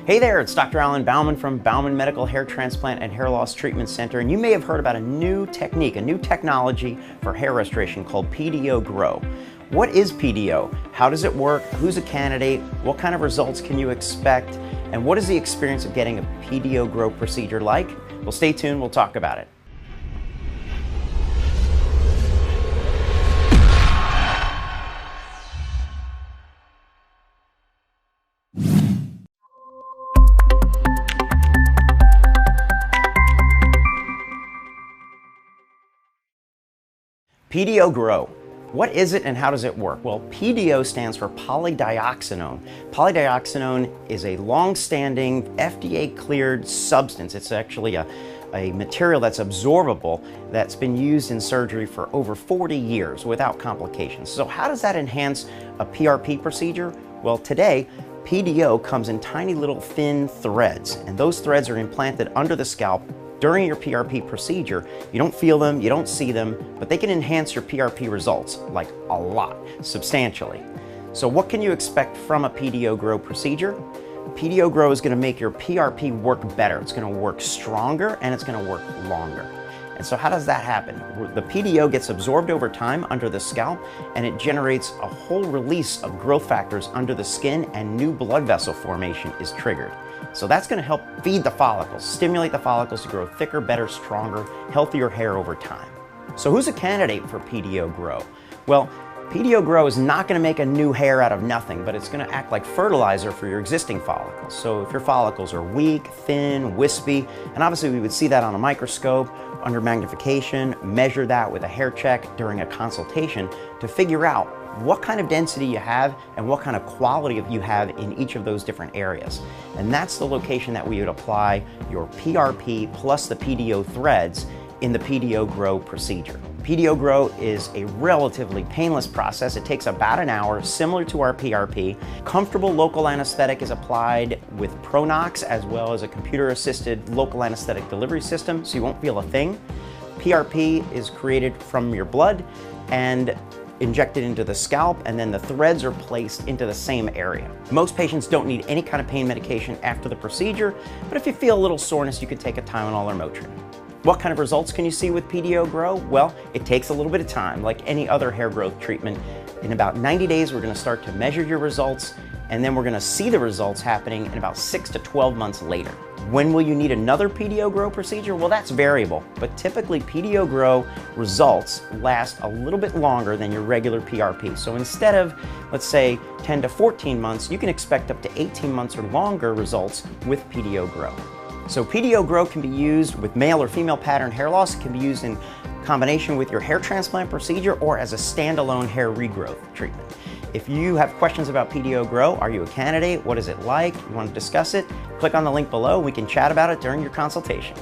Hey there, it's Dr. Alan Bauman from Bauman Medical Hair Transplant and Hair Loss Treatment Center, and you may have heard about a new technique, a new technology for hair restoration called PDOgro. What is PDO? How does it work? Who's a candidate? What kind of results can you expect? And what is the experience of getting a PDOgro procedure like? Well, stay tuned, we'll talk about it. PDOgro. What is it and how does it work? Well, PDO stands for polydioxanone. Polydioxanone is a long-standing FDA-cleared substance. It's actually a material that's absorbable that's been used in surgery for over 40 years without complications. So how does that enhance a PRP procedure? Well, today, PDO comes in tiny little thin threads, and those threads are implanted under the scalp during your PRP procedure. You don't feel them, you don't see them, but they can enhance your PRP results, like a lot, substantially. So what can you expect from a PDOgro procedure? PDOgro is gonna make your PRP work better. It's gonna work stronger and it's gonna work longer. And so how does that happen? The PDO gets absorbed over time under the scalp, and it generates a whole release of growth factors under the skin, and new blood vessel formation is triggered. So that's going to help feed the follicles, stimulate the follicles to grow thicker, better, stronger, healthier hair over time. So who's a candidate for PDOgro? Well, PDOgro is not going to make a new hair out of nothing, but it's going to act like fertilizer for your existing follicles. So if your follicles are weak, thin, wispy, and obviously we would see that on a microscope, under magnification, measure that with a hair check during a consultation to figure out what kind of density you have and what kind of quality you have in each of those different areas. And that's the location that we would apply your PRP plus the PDO threads in the PDOgro procedure. PDOgro is a relatively painless process. It takes about an hour, similar to our PRP. Comfortable local anesthetic is applied with Pronox, as well as a computer-assisted local anesthetic delivery system, so you won't feel a thing. PRP is created from your blood and injected into the scalp, and then the threads are placed into the same area. Most patients don't need any kind of pain medication after the procedure, but if you feel a little soreness, you could take a Tylenol or Motrin. What kind of results can you see with PDOgro? Well, it takes a little bit of time, like any other hair growth treatment. In about 90 days, we're gonna start to measure your results, and then we're gonna see the results happening in about 6 to 12 months later. When will you need another PDOgro procedure? Well, that's variable, but typically PDOgro results last a little bit longer than your regular PRP. So instead of, let's say, 10 to 14 months, you can expect up to 18 months or longer results with PDOgro. So PDOgro can be used with male or female pattern hair loss. It can be used in combination with your hair transplant procedure or as a standalone hair regrowth treatment. If you have questions about PDOgro, are you a candidate? What is it like? You want to discuss it? Click on the link below. We can chat about it during your consultation.